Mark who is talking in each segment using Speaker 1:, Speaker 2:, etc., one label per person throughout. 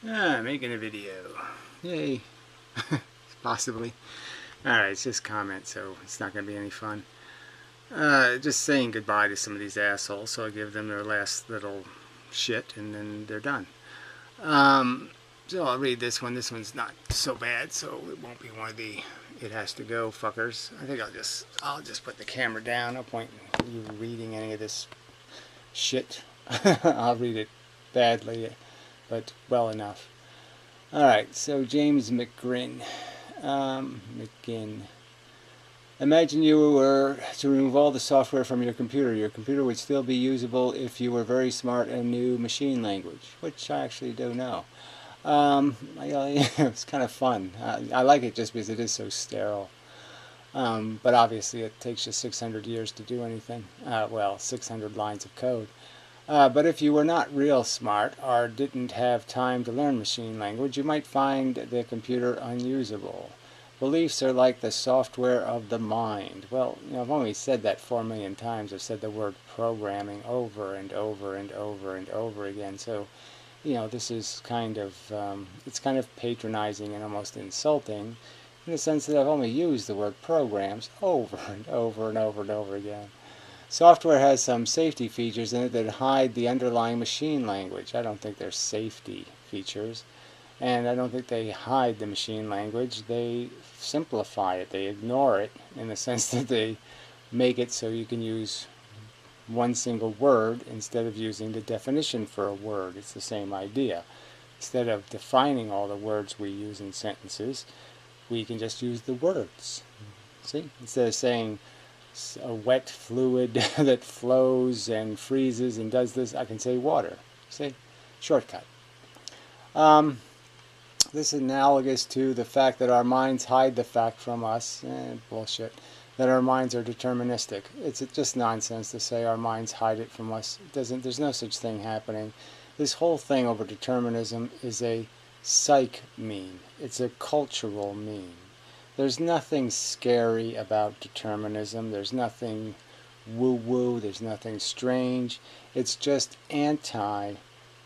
Speaker 1: Making a video. Yay. Possibly. Alright, it's just comments, so it's not going to be any fun. Just saying goodbye to some of these assholes, so I give them their last little shit, and then they're done. So I'll read this one. This one's not so bad, so it won't be one of the it has to go fuckers. I think I'll just put the camera down. No point in you reading any of this shit. I'll read it badly, but well enough. Alright, so James McGinn. Imagine you were to remove all the software from your computer. Your computer would still be usable if you were very smart and knew machine language, which I actually do know. It's kind of fun. I like it just because it is so sterile. But obviously it takes you 600 years to do anything. Well, 600 lines of code. But if you were not real smart or didn't have time to learn machine language, you might find the computer unusable. Beliefs are like the software of the mind. Well, I've only said that 4 million times. I've said the word programming over and over and over and over again. So, this is kind of, it's kind of patronizing and almost insulting in the sense that I've only used the word programs over and over and over and over again. Software has some safety features in it that hide the underlying machine language. I don't think they're safety features. And I don't think they hide the machine language. They simplify it. They ignore it in the sense that they make it so you can use one single word instead of using the definition for a word. It's the same idea. Instead of defining all the words we use in sentences, we can just use the words. See? Instead of saying a wet fluid that flows and freezes and does this, I can say water. See? Shortcut. This is analogous to the fact that our minds hide the fact from us. Bullshit. That our minds are deterministic. It's just nonsense to say our minds hide it from us. There's no such thing happening. This whole thing over determinism is a psych meme. It's a cultural meme. There's nothing scary about determinism. There's nothing woo-woo. There's nothing strange. It's just anti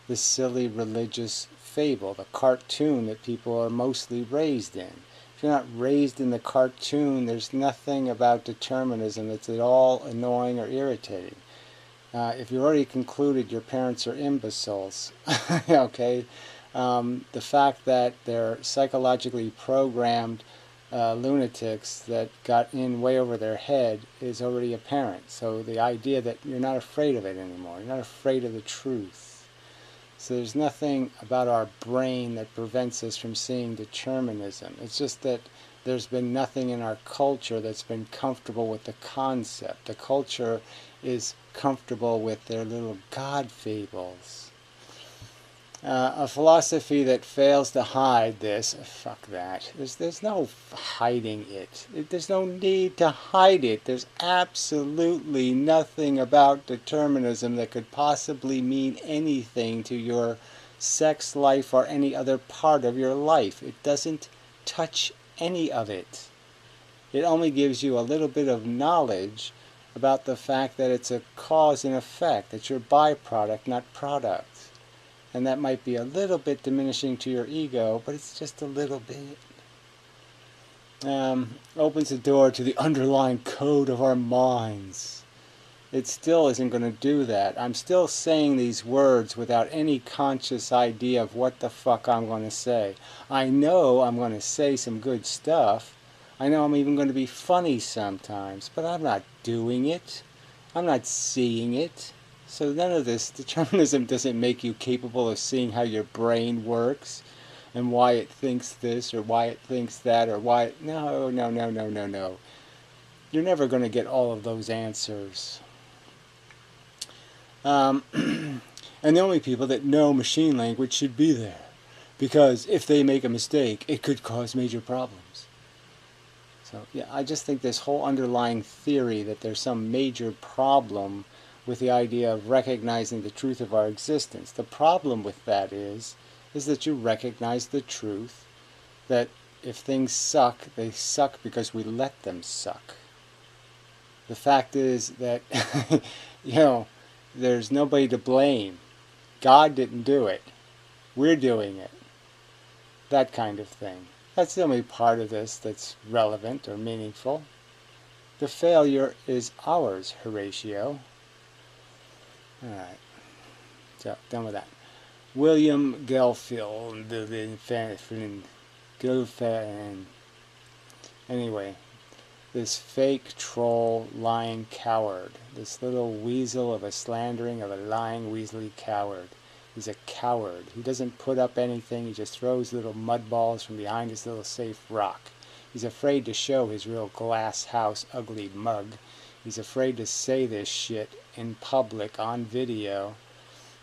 Speaker 1: the silly religious fable, the cartoon that people are mostly raised in. If you're not raised in the cartoon, there's nothing about determinism that's at all annoying or irritating. If you already concluded your parents are imbeciles, okay, the fact that they're psychologically programmed lunatics that got in way over their head is already apparent. So the idea that you're not afraid of it anymore, you're not afraid of the truth. So there's nothing about our brain that prevents us from seeing determinism. It's just that there's been nothing in our culture that's been comfortable with the concept. The culture is comfortable with their little God fables. A philosophy that fails to hide this, fuck that. There's no hiding it. There's no need to hide it. There's absolutely nothing about determinism that could possibly mean anything to your sex life or any other part of your life. It doesn't touch any of it. It only gives you a little bit of knowledge about the fact that it's a cause and effect. It's your byproduct, not product. And that might be a little bit diminishing to your ego, but it's just a little bit. Opens the door to the underlying code of our minds. It still isn't going to do that. I'm still saying these words without any conscious idea of what the fuck I'm going to say. I know I'm going to say some good stuff. I know I'm even going to be funny sometimes, but I'm not doing it. I'm not seeing it. So none of this determinism doesn't make you capable of seeing how your brain works and why it thinks this or why it thinks that or why... No. You're never going to get all of those answers. And the only people that know machine language should be there. Because if they make a mistake, it could cause major problems. So, yeah, I just think this whole underlying theory that there's some major problem with the idea of recognizing the truth of our existence. The problem with that is that you recognize the truth that if things suck, they suck because we let them suck. The fact is that, there's nobody to blame. God didn't do it. We're doing it. That kind of thing. That's the only part of this that's relevant or meaningful. The failure is ours, Horatio. Alright, so done with that. William Gelfield, anyway, this fake troll, lying coward, this little weasel of a slandering of a lying, weaselly coward. He's a coward. He doesn't put up anything. He just throws little mud balls from behind his little safe rock. He's afraid to show his real glass house ugly mug. He's afraid to say this shit in public on video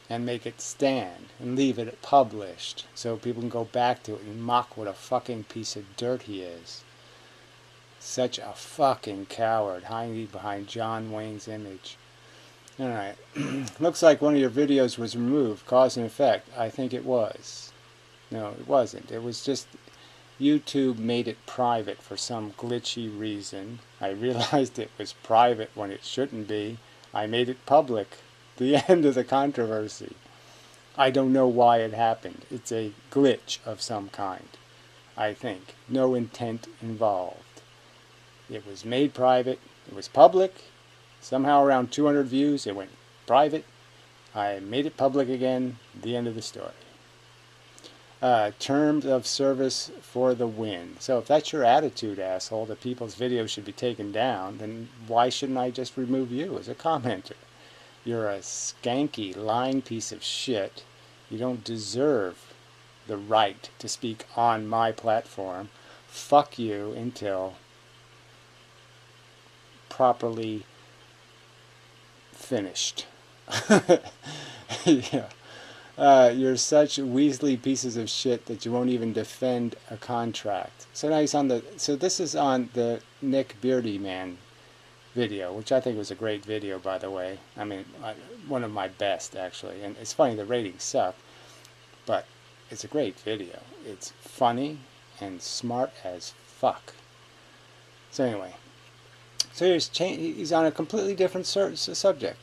Speaker 1: and make it stand and leave it published so people can go back to it and mock what a fucking piece of dirt he is. Such a fucking coward, hiding behind John Wayne's image. Alright, looks like one of your videos was removed, cause and effect. I think it was. No, it wasn't. It was just YouTube made it private for some glitchy reason. I realized it was private when it shouldn't be. I made it public. The end of the controversy. I don't know why it happened. It's a glitch of some kind, I think. No intent involved. It was made private. It was public. Somehow around 200 views, it went private. I made it public again. The end of the story. Terms of service for the win. So if that's your attitude, asshole, that people's videos should be taken down, then why shouldn't I just remove you as a commenter? You're a skanky, lying piece of shit. You don't deserve the right to speak on my platform. Fuck you until properly finished. Yeah. You're such weaselly pieces of shit that you won't even defend a contract. So now he's on the. So this is on the Nick Beardy Man video, which I think was a great video, by the way. I mean, one of my best actually. And it's funny, the ratings suck, but it's a great video. It's funny and smart as fuck. So anyway, so he's on a completely different subject.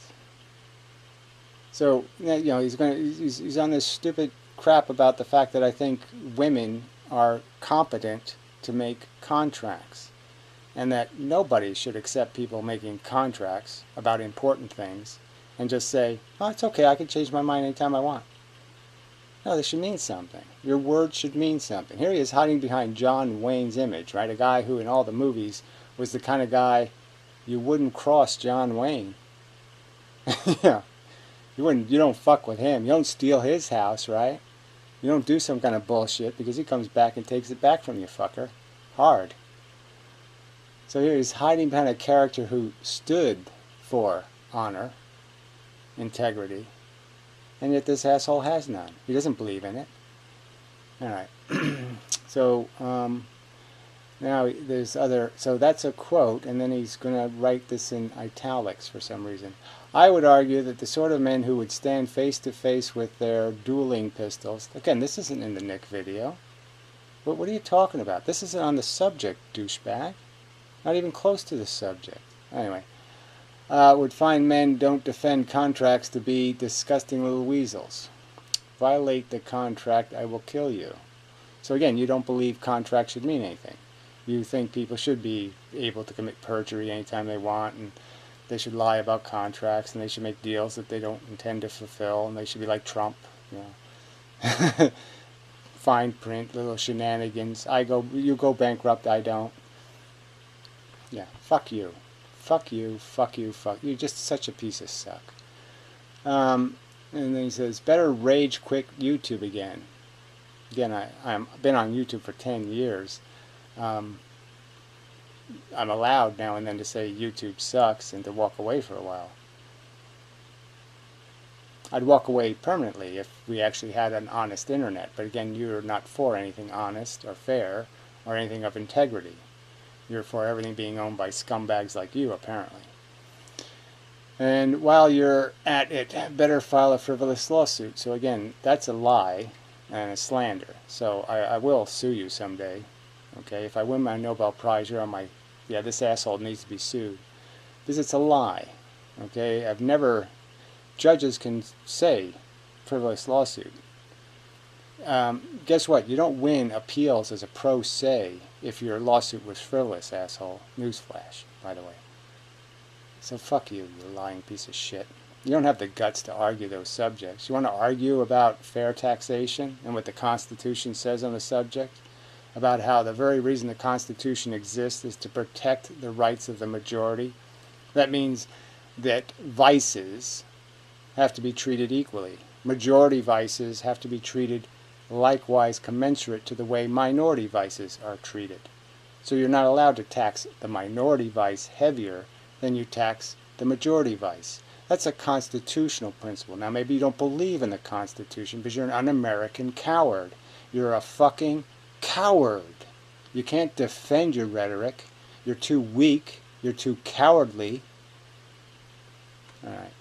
Speaker 1: So, you know, he's on this stupid crap about the fact that I think women are competent to make contracts, and that nobody should accept people making contracts about important things and just say, oh, it's okay, I can change my mind anytime I want. No, this should mean something. Your words should mean something. Here he is hiding behind John Wayne's image, right? A guy who in all the movies was the kind of guy you wouldn't cross John Wayne. Yeah. You don't fuck with him. You don't steal his house, right? You don't do some kind of bullshit because he comes back and takes it back from you, fucker. Hard. So here he's hiding behind a character who stood for honor, integrity, and yet this asshole has none. He doesn't believe in it. Alright. So, now there's other, so that's a quote, and then he's going to write this in italics for some reason. I would argue that the sort of men who would stand face to face with their dueling pistols, again, this isn't in the Nick video. What are you talking about? This isn't on the subject, douchebag. Not even close to the subject. Anyway, would find men don't defend contracts to be disgusting little weasels. Violate the contract, I will kill you. So again, you don't believe contracts should mean anything. You think people should be able to commit perjury anytime they want, and they should lie about contracts, and they should make deals that they don't intend to fulfill, and they should be like Trump, you know. Fine print, little shenanigans. You go bankrupt, I don't. Yeah, fuck you. Fuck you, fuck you, fuck you. You're just such a piece of suck. And then he says, better rage quit YouTube again. Again, I've been on YouTube for 10 years. I'm allowed now and then to say YouTube sucks and to walk away for a while. I'd walk away permanently if we actually had an honest internet. But again, you're not for anything honest or fair or anything of integrity. You're for everything being owned by scumbags like you, apparently. And while you're at it, better file a frivolous lawsuit. So again, that's a lie and a slander. So I will sue you someday. Okay, if I win my Nobel Prize, you're on my, yeah, this asshole needs to be sued. Because it's a lie. Okay, I've never, judges can say frivolous lawsuit. Guess what? You don't win appeals as a pro se if your lawsuit was frivolous, asshole. Newsflash, by the way. So fuck you, you lying piece of shit. You don't have the guts to argue those subjects. You want to argue about fair taxation and what the Constitution says on the subject? About how the very reason the Constitution exists is to protect the rights of the majority? That means that vices have to be treated equally. Majority vices have to be treated likewise commensurate to the way minority vices are treated. So you're not allowed to tax the minority vice heavier than you tax the majority vice. That's a constitutional principle. Now maybe you don't believe in the Constitution because you're an un-American coward. You're a fucking coward. You can't defend your rhetoric. You're too weak. You're too cowardly. Alright.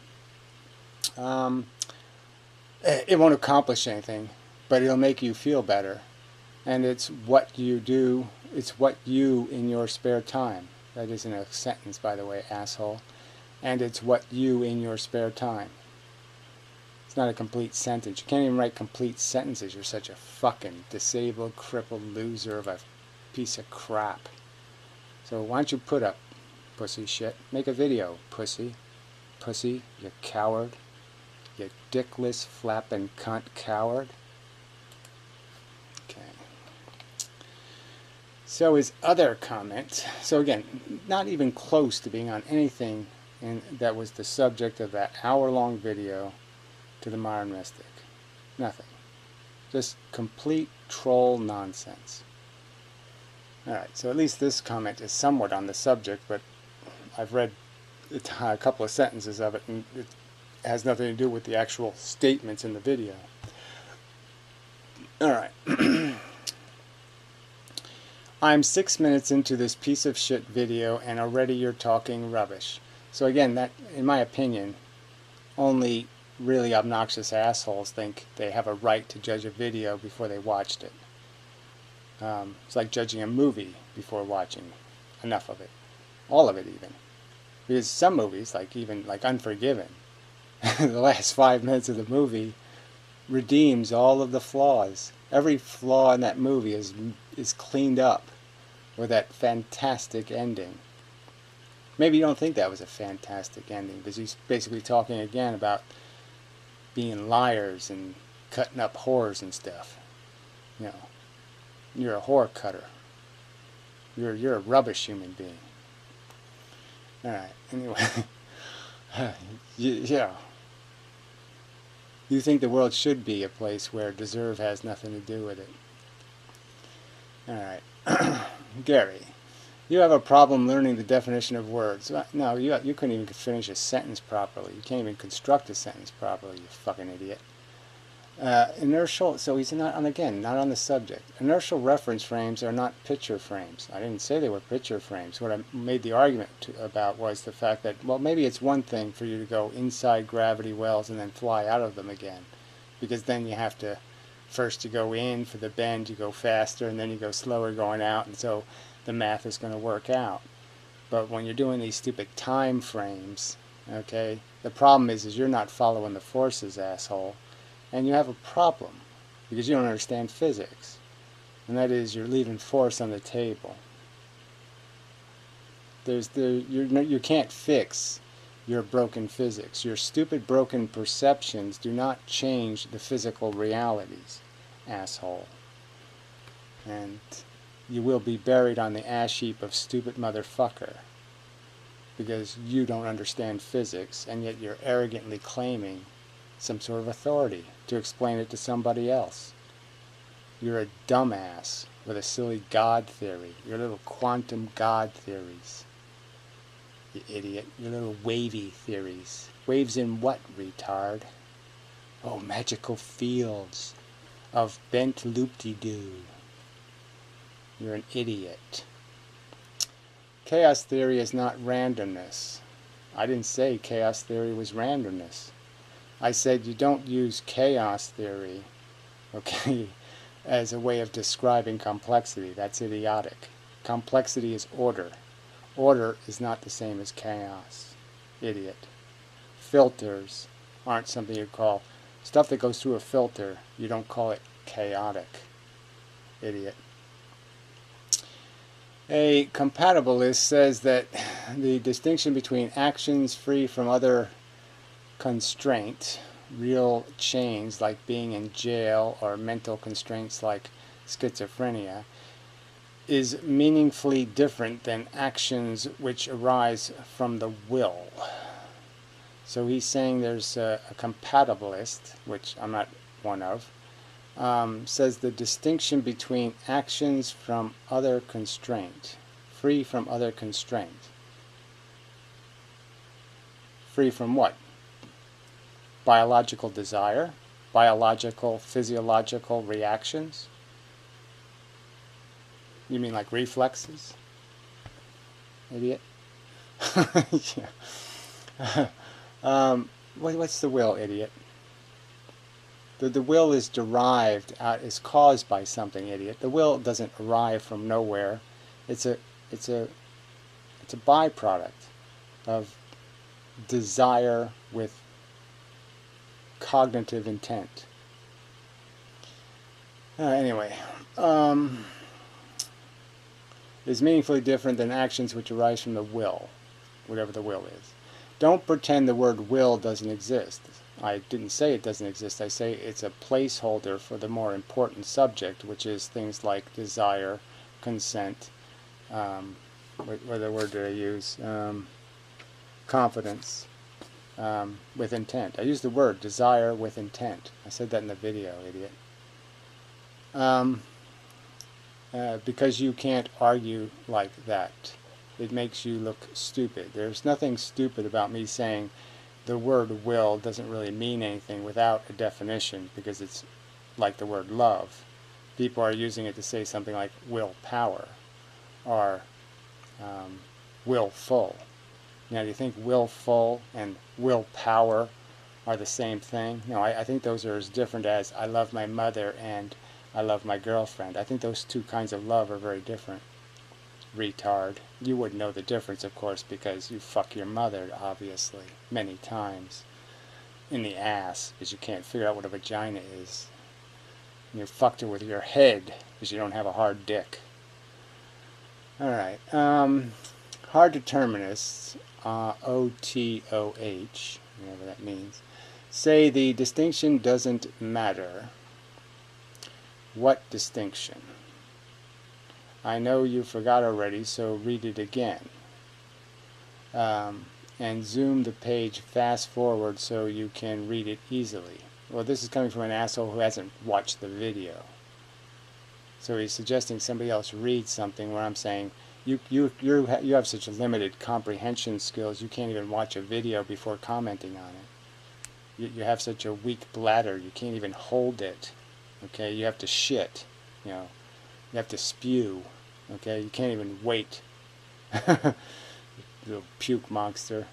Speaker 1: It won't accomplish anything, but it'll make you feel better. And it's what you do, it's what you in your spare time. That isn't a sentence, by the way, asshole. And it's what you in your spare time. It's not a complete sentence. You can't even write complete sentences. You're such a fucking disabled, crippled loser of a piece of crap. So why don't you put up, pussy shit? Make a video, pussy. Pussy, you coward. You dickless, flapping cunt coward. Okay. So his other comment, so again, not even close to being on anything that was the subject of that hour-long video to the modern mystic. Nothing. Just complete troll nonsense. Alright, so at least this comment is somewhat on the subject, but I've read a couple of sentences of it, and it has nothing to do with the actual statements in the video. Alright. I'm 6 minutes into this piece of shit video and already you're talking rubbish. So again, that, in my opinion, only really obnoxious assholes think they have a right to judge a video before they watched it. It's like judging a movie before watching enough of it. All of it even. Because some movies, like Unforgiven, the last 5 minutes of the movie redeems all of the flaws. Every flaw in that movie is cleaned up with that fantastic ending. Maybe you don't think that was a fantastic ending because he's basically talking again about being liars and cutting up whores and stuff. You know, you're a whore cutter. You're a rubbish human being. Alright, anyway. Yeah. You think the world should be a place where deserve has nothing to do with it. Alright. Gary, you have a problem learning the definition of words. No, you couldn't even finish a sentence properly. You can't even construct a sentence properly, you fucking idiot. Inertial, so he's not on the subject. Inertial reference frames are not picture frames. I didn't say they were picture frames. What I made the argument about was the fact that, well, maybe it's one thing for you to go inside gravity wells and then fly out of them again. Because then you have to, first you go in for the bend, you go faster, and then you go slower going out, and so the math is going to work out. But when you're doing these stupid time frames, okay, the problem is you're not following the forces, asshole. And you have a problem because you don't understand physics. And that is you're leaving force on the table. You can't fix your broken physics. Your stupid broken perceptions do not change the physical realities, asshole. And you will be buried on the ash heap of stupid motherfucker because you don't understand physics and yet you're arrogantly claiming some sort of authority to explain it to somebody else. You're a dumbass with a silly God theory. Your little quantum God theories. You idiot. Your little wavy theories. Waves in what, retard? Oh, magical fields of bent loop-de-doo. You're an idiot. Chaos theory is not randomness. I didn't say chaos theory was randomness. I said you don't use chaos theory, okay, as a way of describing complexity. That's idiotic. Complexity is order. Order is not the same as chaos. Idiot. Filters aren't something you call, stuff that goes through a filter, you don't call it chaotic. Idiot. A compatibilist says that the distinction between actions free from other constraints, real chains like being in jail, or mental constraints like schizophrenia, is meaningfully different than actions which arise from the will. So he's saying there's a compatibilist, which I'm not one of, says the distinction between actions from other constraint, free from other constraint. Free from what? Biological desire? Biological, physiological reactions? You mean like reflexes? Idiot? Yeah. What's the will, idiot? The will is derived, is caused by something, idiot. The will doesn't arrive from nowhere. It's a byproduct of desire with cognitive intent. Anyway, is meaningfully different than actions which arise from the will, whatever the will is. Don't pretend the word will doesn't exist. I didn't say it doesn't exist. I say it's a placeholder for the more important subject, which is things like desire, consent, what other word did I use? Confidence, with intent. I used the word desire with intent. I said that in the video, idiot. Because you can't argue like that. It makes you look stupid. There's nothing stupid about me saying the word will doesn't really mean anything without a definition, because it's like the word love. People are using it to say something like willpower or willful. Now, do you think willful and willpower are the same thing? No, I think those are as different as I love my mother and I love my girlfriend. I think those two kinds of love are very different. Retard. You wouldn't know the difference, of course, because you fuck your mother, obviously, many times. In the ass, because you can't figure out what a vagina is. And you fucked her with your head, because you don't have a hard dick. Alright, hard determinists, O-T-O-H, whatever that means, say the distinction doesn't matter. What distinction? I know you forgot already, so read it again. And zoom the page fast forward so you can read it easily. Well, this is coming from an asshole who hasn't watched the video. So he's suggesting somebody else read something where I'm saying, you have such limited comprehension skills, you can't even watch a video before commenting on it. You have such a weak bladder, you can't even hold it. Okay, you have to shit, you know. You have to spew, okay? You can't even wait. Little puke monster.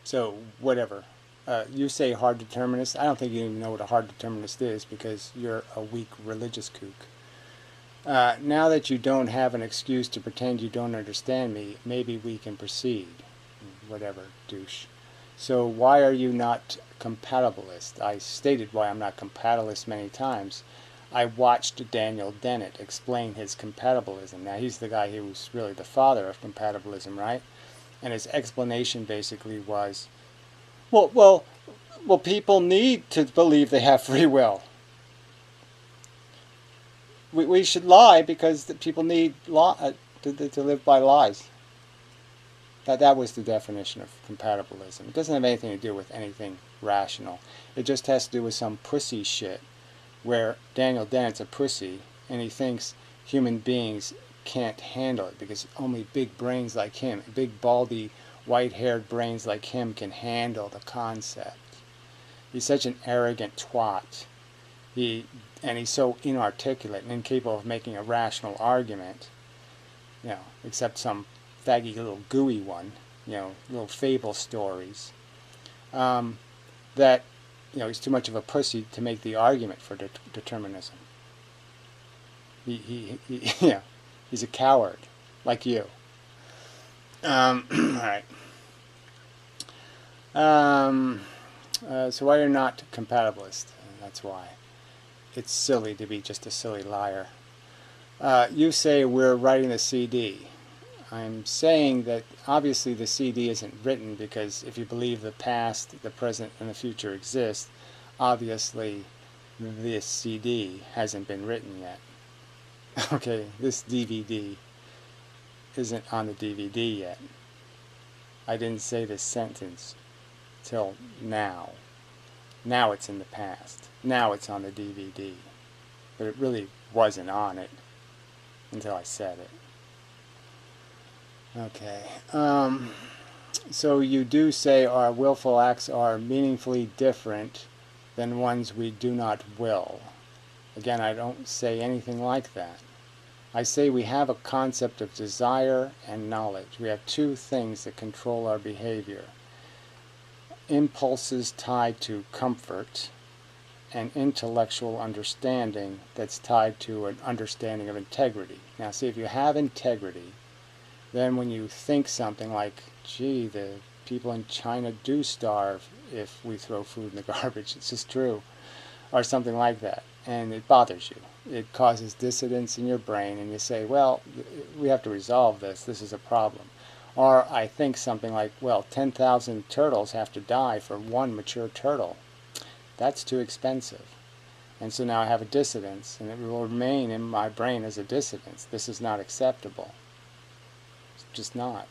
Speaker 1: So, whatever. You say hard determinist. I don't think you even know what a hard determinist is, because you're a weak religious kook. Now that you don't have an excuse to pretend you don't understand me, maybe we can proceed. Whatever, douche. So why are you not compatibilist? I stated why I'm not compatibilist many times. I watched Daniel Dennett explain his compatibilism. Now, he's the guy who's really the father of compatibilism, right? And his explanation basically was, well, people need to believe they have free will. We should lie because the people need to live by lies. That was the definition of compatibilism. It doesn't have anything to do with anything rational. It just has to do with some pussy shit, where Daniel Dennett's a pussy, and he thinks human beings can't handle it, because only big brains like him, big baldy, white-haired brains like him can handle the concept. He's such an arrogant twat. And he's so inarticulate and incapable of making a rational argument, you know, except some faggy little gooey one, you know, little fable stories, that, you know, he's too much of a pussy to make the argument for determinism. Yeah, he's a coward, like you. All right. So why you're not compatibilist? That's why. It's silly to be just a silly liar. You say we're writing a CD. I'm saying that obviously the CD isn't written, because if you believe the past, the present, and the future exist, obviously this CD hasn't been written yet. Okay, this DVD isn't on the DVD yet. I didn't say this sentence till now. Now it's in the past. Now it's on the DVD. But it really wasn't on it until I said it. Okay. So you do say our willful acts are meaningfully different than ones we do not will. Again, I don't say anything like that. I say we have a concept of desire and knowledge. We have two things that control our behavior. Impulses tied to comfort, and intellectual understanding that's tied to an understanding of integrity. Now see, if you have integrity, then when you think something like, gee, the people in China do starve if we throw food in the garbage, it's just true, or something like that, and it bothers you. It causes dissonance in your brain, and you say, well, we have to resolve this. This is a problem. Or I think something like, well, 10,000 turtles have to die for one mature turtle. That's too expensive. And so now I have a dissonance, and it will remain in my brain as a dissonance. This is not acceptable. It's just not.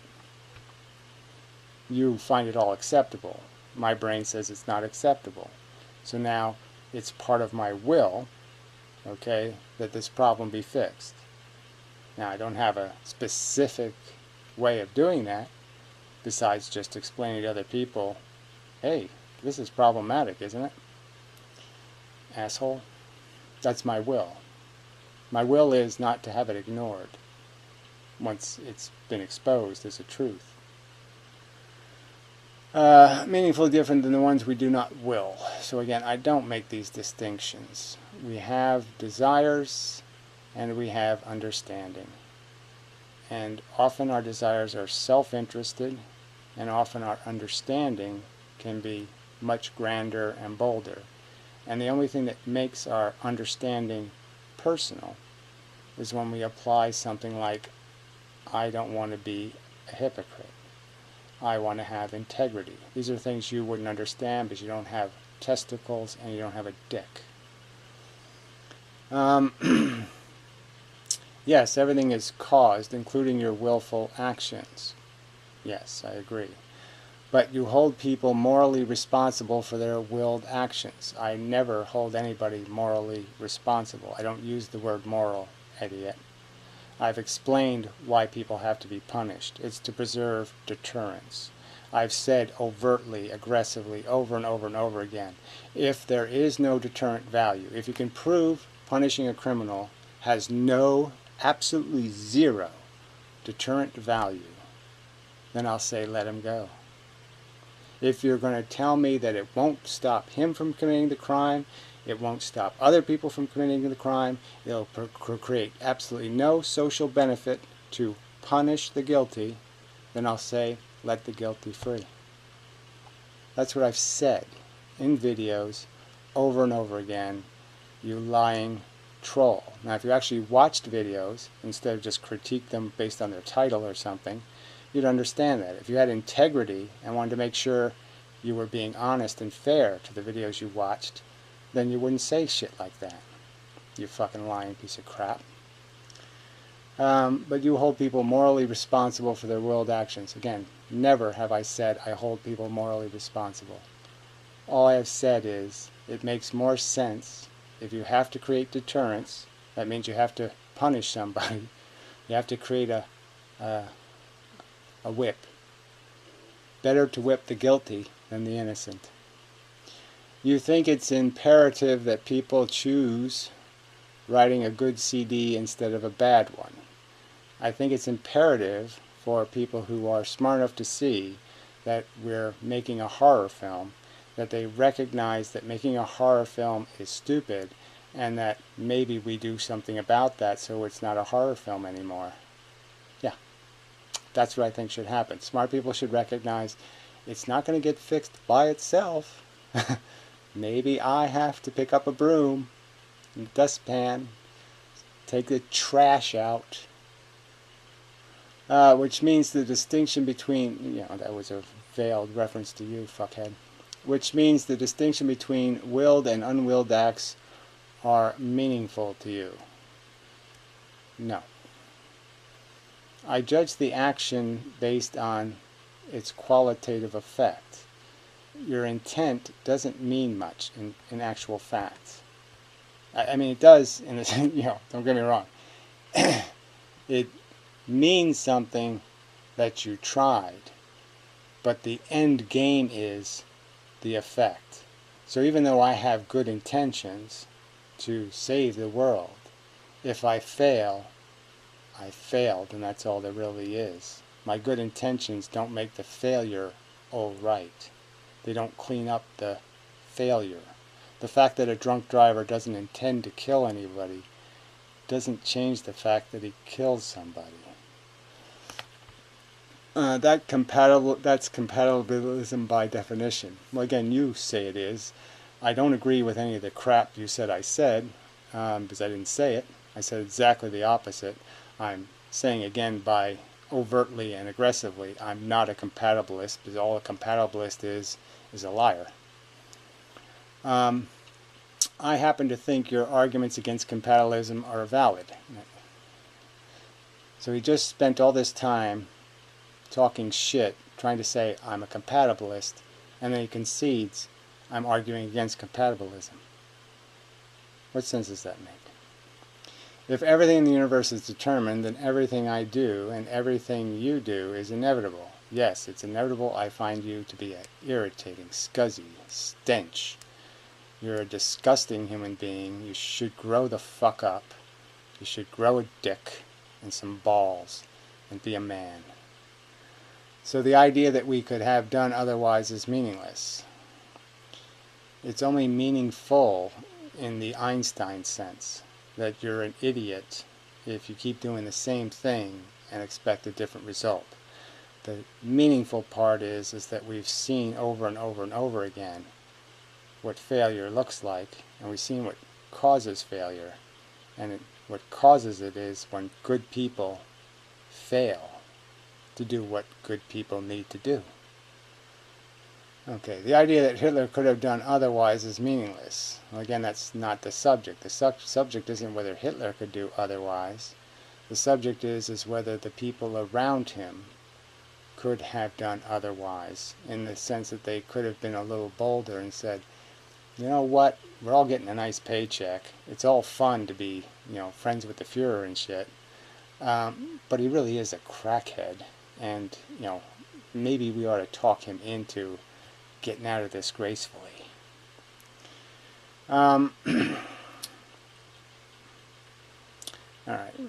Speaker 1: You find it all acceptable. My brain says it's not acceptable. So now it's part of my will, okay, that this problem be fixed. Now I don't have a specific way of doing that besides just explaining to other people, hey, this is problematic, isn't it? Asshole. That's my will. My will is not to have it ignored once it's been exposed as a truth. Meaningfully different than the ones we do not will. So again, I don't make these distinctions. We have desires and we have understanding. And often our desires are self-interested, and often our understanding can be much grander and bolder. And the only thing that makes our understanding personal is when we apply something like, I don't want to be a hypocrite. I want to have integrity. These are things you wouldn't understand because you don't have testicles and you don't have a dick. Yes, everything is caused, including your willful actions. Yes, I agree. But you hold people morally responsible for their willed actions. I never hold anybody morally responsible. I don't use the word moral, idiot. I've explained why people have to be punished. It's to preserve deterrence. I've said overtly, aggressively, over and over and over again, if there is no deterrent value, if you can prove punishing a criminal has no, absolutely zero deterrent value, then I'll say let him go. If you're going to tell me that it won't stop him from committing the crime, it won't stop other people from committing the crime, it'll create absolutely no social benefit to punish the guilty, then I'll say let the guilty free. That's what I've said in videos over and over again, you lying troll. Now if you actually watched videos instead of just critique them based on their title or something, you'd understand that. If you had integrity and wanted to make sure you were being honest and fair to the videos you watched, then you wouldn't say shit like that. You fucking lying piece of crap. But you hold people morally responsible for their willed actions. Again, never have I said I hold people morally responsible. All I have said is it makes more sense if you have to create deterrence. That means you have to punish somebody. You have to create a whip. Better to whip the guilty than the innocent. You think it's imperative that people choose writing a good CD instead of a bad one. I think it's imperative for people who are smart enough to see that we're making a horror film, that they recognize that making a horror film is stupid, and that maybe we do something about that so it's not a horror film anymore. Yeah, that's what I think should happen. Smart people should recognize it's not going to get fixed by itself. Maybe I have to pick up a broom and dustpan, take the trash out. Which means the distinction between, that was a veiled reference to you, fuckhead. Which means the distinction between willed and unwilled acts are meaningful to you. No. I judge the action based on its qualitative effect. Your intent doesn't mean much in actual fact. I mean, it does, in the, don't get me wrong. It means something that you tried, but the end game is the effect. So even though I have good intentions to save the world, if I fail, I failed, and that's all there really is. My good intentions don't make the failure all right. They don't clean up the failure. The fact that a drunk driver doesn't intend to kill anybody doesn't change the fact that he killed somebody. That's compatibilism by definition. Well, again, you say it is. I don't agree with any of the crap you said I said, because I didn't say it. I said exactly the opposite. I'm saying again by overtly and aggressively, I'm not a compatibilist, because all a compatibilist is a liar. I happen to think your arguments against compatibilism are valid. So he just spent all this time talking shit, trying to say I'm a compatibilist, and then he concedes I'm arguing against compatibilism. What sense does that make? If everything in the universe is determined, then everything I do and everything you do is inevitable. Yes, it's inevitable. I find you to be an irritating, scuzzy stench. You're a disgusting human being. You should grow the fuck up. You should grow a dick and some balls and be a man. So the idea that we could have done otherwise is meaningless. It's only meaningful in the Einstein sense, that you're an idiot if you keep doing the same thing and expect a different result. The meaningful part is that we've seen over and over and over again what failure looks like, and we've seen what causes failure, and what causes it is when good people fail to do what good people need to do. Okay, the idea that Hitler could have done otherwise is meaningless. Well, again, that's not the subject. The subject isn't whether Hitler could do otherwise. The subject is whether the people around him could have done otherwise, in the sense that they could have been a little bolder and said, you know what, we're all getting a nice paycheck. It's all fun to be, friends with the Fuhrer and shit. But he really is a crackhead. And, maybe we ought to talk him into getting out of this gracefully. Alright,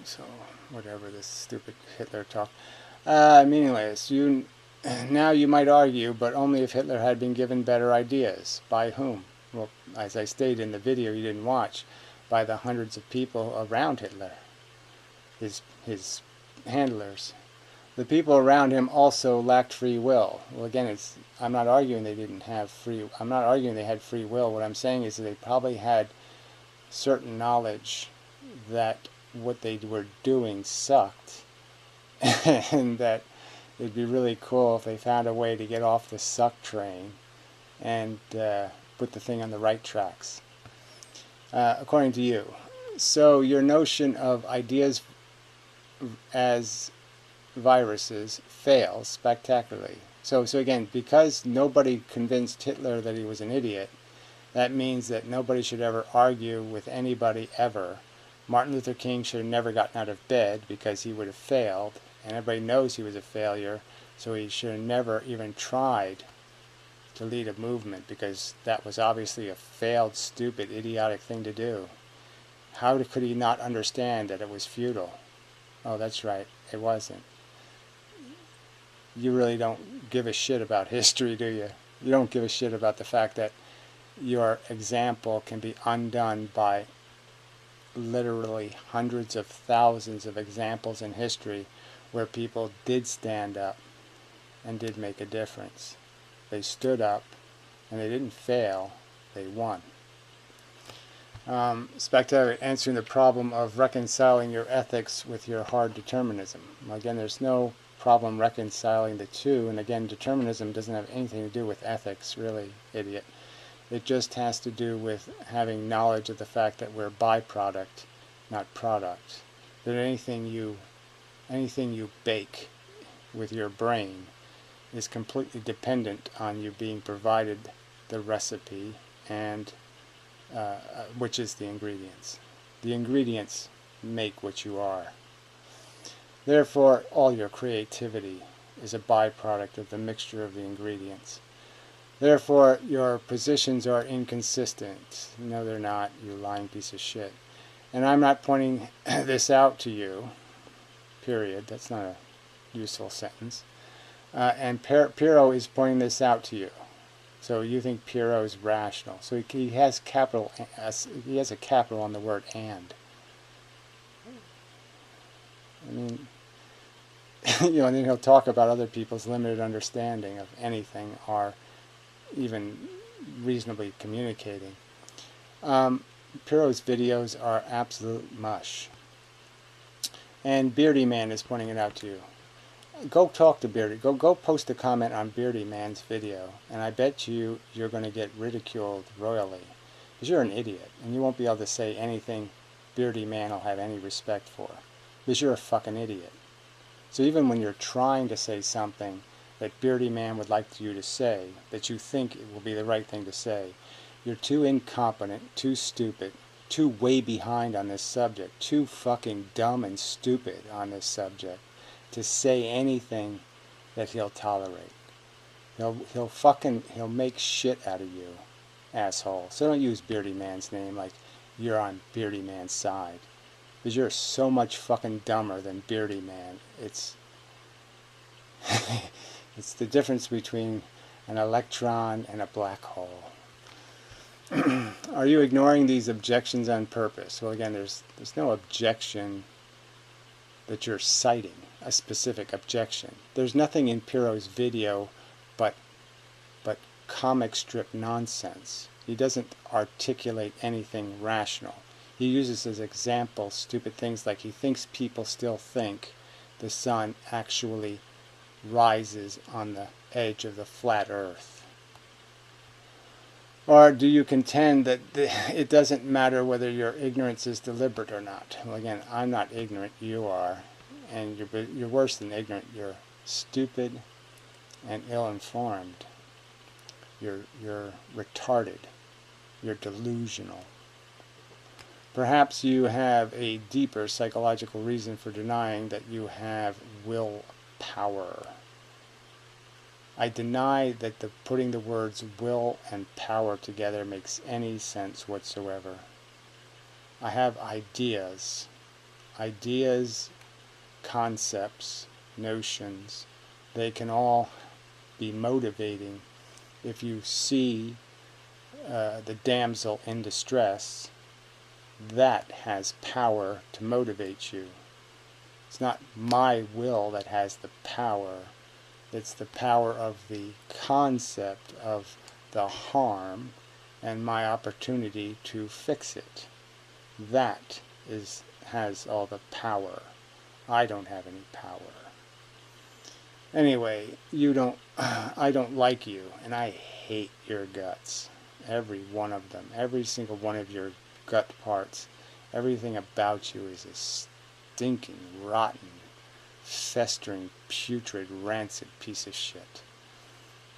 Speaker 1: so whatever this stupid Hitler talk. Meaningless. Now you might argue, but only if Hitler had been given better ideas. By whom? Well, as I stated in the video you didn't watch, by the hundreds of people around Hitler. His handlers. The people around him also lacked free will. Well, again, I'm not arguing they didn't have I'm not arguing they had free will. What I'm saying is that they probably had certain knowledge that what they were doing sucked, and that it'd be really cool if they found a way to get off the suck train and put the thing on the right tracks. According to you. So your notion of ideas as viruses fails spectacularly. So again, because nobody convinced Hitler that he was an idiot, that means that nobody should ever argue with anybody ever. Martin Luther King should have never gotten out of bed because he would have failed, and everybody knows he was a failure, so he should have never even tried to lead a movement, because that was obviously a failed, stupid, idiotic thing to do. How could he not understand that it was futile? Oh, that's right, it wasn't. You really don't give a shit about history, do you? You don't give a shit about the fact that your example can be undone by literally hundreds of thousands of examples in history where people did stand up and did make a difference. They stood up and they didn't fail, they won. Spectator, answering the problem of reconciling your ethics with your hard determinism. Again, there's no problem reconciling the two, and again, determinism doesn't have anything to do with ethics, really, idiot. It just has to do with having knowledge of the fact that we're byproduct, not product. That anything you bake with your brain is completely dependent on you being provided the recipe and which is the ingredients. The ingredients make what you are. Therefore, all your creativity is a byproduct of the mixture of the ingredients. Therefore, your positions are inconsistent. No, they're not, you lying piece of shit. And I'm not pointing this out to you, period. That's not a useful sentence. And Piro is pointing this out to you. So you think Piro is rational. So he has capital. He has a capital on the word "and." I mean, and then he'll talk about other people's limited understanding of anything or even reasonably communicating. Piro's videos are absolute mush. And Beardy Man is pointing it out to you. Go talk to Beardy. Go post a comment on Beardy Man's video, and I bet you're going to get ridiculed royally, because you're an idiot, and you won't be able to say anything Beardy Man will have any respect for, because you're a fucking idiot. So even when you're trying to say something that Beardy Man would like you to say, that you think it will be the right thing to say, you're too incompetent, too stupid, too way behind on this subject, too fucking dumb and stupid on this subject to say anything that he'll tolerate. He'll make shit out of you, asshole. So don't use Beardy Man's name like you're on Beardy Man's side, because you're so much fucking dumber than Beardy Man. It's it's the difference between an electron and a black hole. Are you ignoring these objections on purpose? Well, again, there's no objection that you're citing, a specific objection. There's nothing in Piro's video but comic strip nonsense. He doesn't articulate anything rational. He uses as examples stupid things like he thinks people still think the sun actually rises on the edge of the flat earth. Or do you contend that it doesn't matter whether your ignorance is deliberate or not? Well, again, I'm not ignorant, you are. And you're worse than ignorant. You're stupid and ill-informed. You're retarded. You're delusional. Perhaps you have a deeper psychological reason for denying that you have willpower. I deny that putting the words will and power together makes any sense whatsoever. I have ideas. Ideas, concepts, notions. They can all be motivating if you see the damsel in distress. That has power to motivate you. It's not my will that has the power. It's the power of the concept of the harm and my opportunity to fix it. That has all the power. I don't have any power. Anyway, I don't like you, and I hate your guts. Every one of them. Every single one of your gut parts. Everything about you is a stinking, rotten, festering, putrid, rancid piece of shit.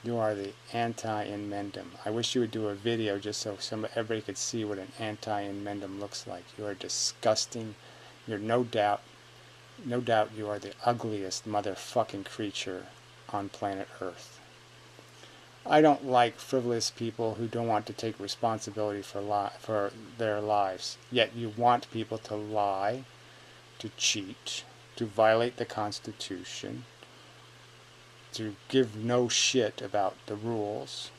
Speaker 1: You are the anti-Inmendham. I wish you would do a video just so everybody could see what an anti-Inmendham looks like. You are disgusting. You're no doubt you are the ugliest motherfucking creature on planet Earth. I don't like frivolous people who don't want to take responsibility for their lives. Yet you want people to lie, to cheat, to violate the Constitution, to give no shit about the rules,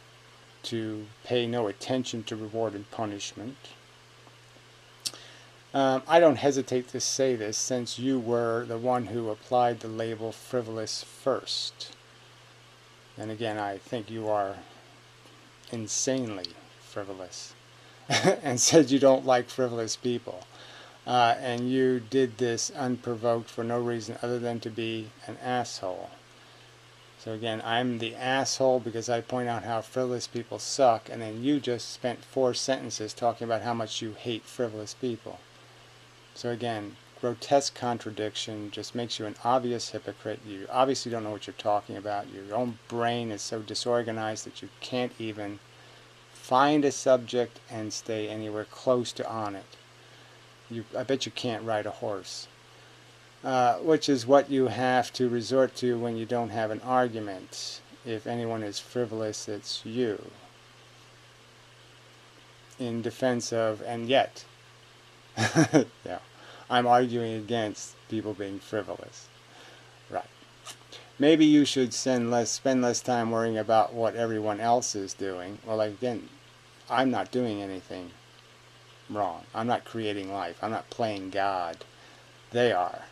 Speaker 1: to pay no attention to reward and punishment. I don't hesitate to say this since you were the one who applied the label frivolous first. And again, I think you are insanely frivolous and said you don't like frivolous people. And you did this unprovoked for no reason other than to be an asshole. So again, I'm the asshole because I point out how frivolous people suck, and then you just spent 4 sentences talking about how much you hate frivolous people. So again, grotesque contradiction just makes you an obvious hypocrite. You obviously don't know what you're talking about. Your own brain is so disorganized that you can't even find a subject and stay anywhere close to on it. I bet you can't ride a horse. Which is what you have to resort to when you don't have an argument. If anyone is frivolous, it's you. In defense of, and yet, yeah, I'm arguing against people being frivolous. Right. Maybe you should spend less time worrying about what everyone else is doing. Well, again, I'm not doing anything wrong. I'm not creating life. I'm not playing God. They are.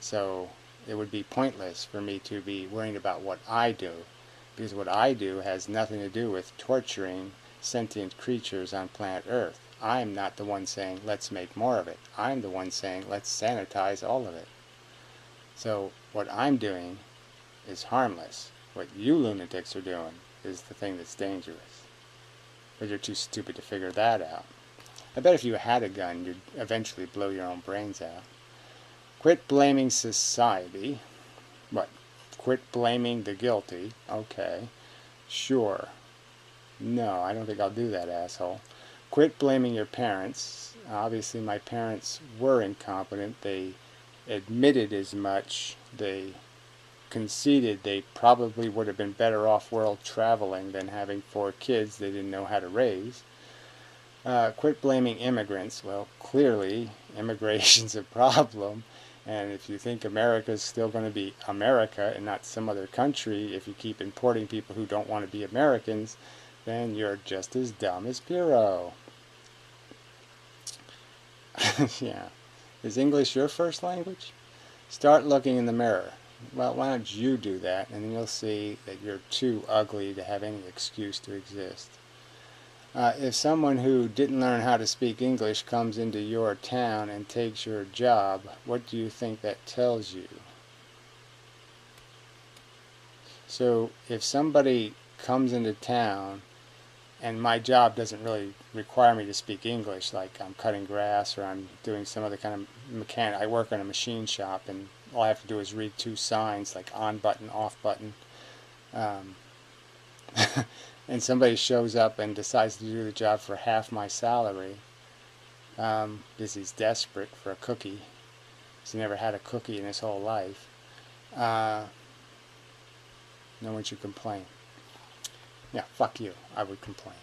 Speaker 1: So it would be pointless for me to be worrying about what I do, because what I do has nothing to do with torturing sentient creatures on planet Earth. I'm not the one saying, let's make more of it. I'm the one saying, let's sanitize all of it. So what I'm doing is harmless. What you lunatics are doing is the thing that's dangerous. But you're too stupid to figure that out. I bet if you had a gun, you'd eventually blow your own brains out. Quit blaming society. What? Quit blaming the guilty. Okay. Sure. No, I don't think I'll do that, asshole. Quit blaming your parents. Obviously, my parents were incompetent. They admitted as much. They conceded they probably would have been better off world traveling than having 4 kids they didn't know how to raise. Quit blaming immigrants. Well, clearly, immigration's a problem. And if you think America's still going to be America and not some other country, if you keep importing people who don't want to be Americans, then you're just as dumb as Piro. Yeah. Is English your first language? Start looking in the mirror. Well, why don't you do that, and then you'll see that you're too ugly to have any excuse to exist. If someone who didn't learn how to speak English comes into your town and takes your job, what do you think that tells you? So if somebody comes into town and my job doesn't really require me to speak English, like I'm cutting grass or I'm doing some other kind of mechanic, I work in a machine shop and all I have to do is read 2 signs like on button, off button. And somebody shows up and decides to do the job for half my salary because he's desperate for a cookie. He's never had a cookie in his whole life. No one should complain. Yeah, fuck you. I would complain.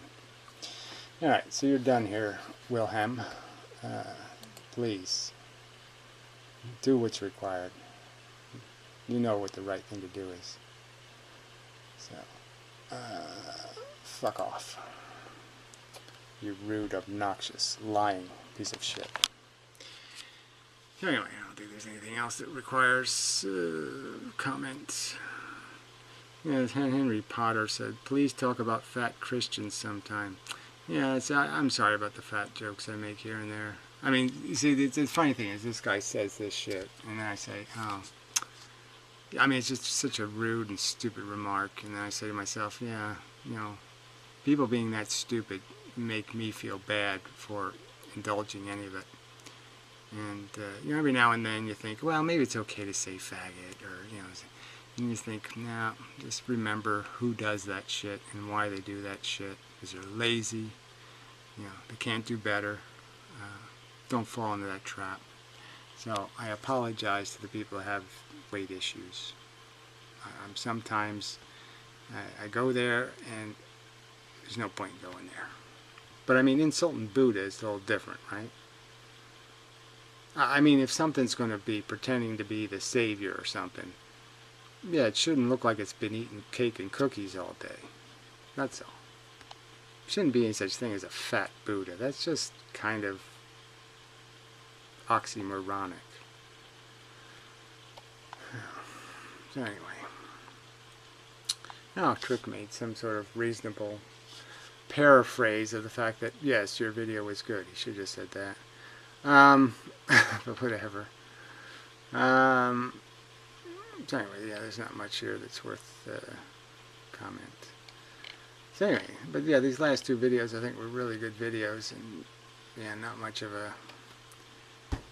Speaker 1: Alright, so you're done here, Wilhelm. Please, do what's required. You know what the right thing to do is. So, fuck off. You rude, obnoxious, lying piece of shit. Anyway, I don't think there's anything else that requires comment. Yeah, Henry Potter said, please talk about fat Christians sometime. Yeah, I'm sorry about the fat jokes I make here and there. I mean, you see, the funny thing is this guy says this shit, and then I say, oh. I mean, it's just such a rude and stupid remark, and then I say to myself, yeah, you know, people being that stupid make me feel bad for indulging any of it. And, you know, every now and then you think, well, maybe it's okay to say faggot, or, you know, and you think, nah, just remember who does that shit and why they do that shit. Because they're lazy, you know, they can't do better. Don't fall into that trap. So I apologize to the people who have weight issues. Sometimes I go there and there's no point in going there. But I mean, insulting Buddha is a little different, right? I mean, if something's going to be pretending to be the savior or something, yeah, it shouldn't look like it's been eating cake and cookies all day. That's all. Shouldn't be any such thing as a fat Buddha. That's just kind of oxymoronic. So anyway, now Trick made some sort of reasonable paraphrase of the fact that, yes, your video was good. He should have just said that. But whatever. So anyway, yeah, there's not much here that's worth comment. So anyway, but yeah, these last two videos I think were really good videos, and yeah, not much of a,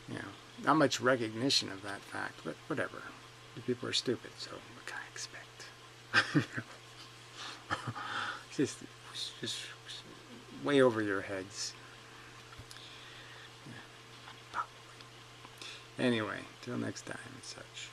Speaker 1: you know, not much recognition of that fact, but whatever. The people are stupid, so what can I expect? just way over your heads. Yeah, anyway, till next time and such.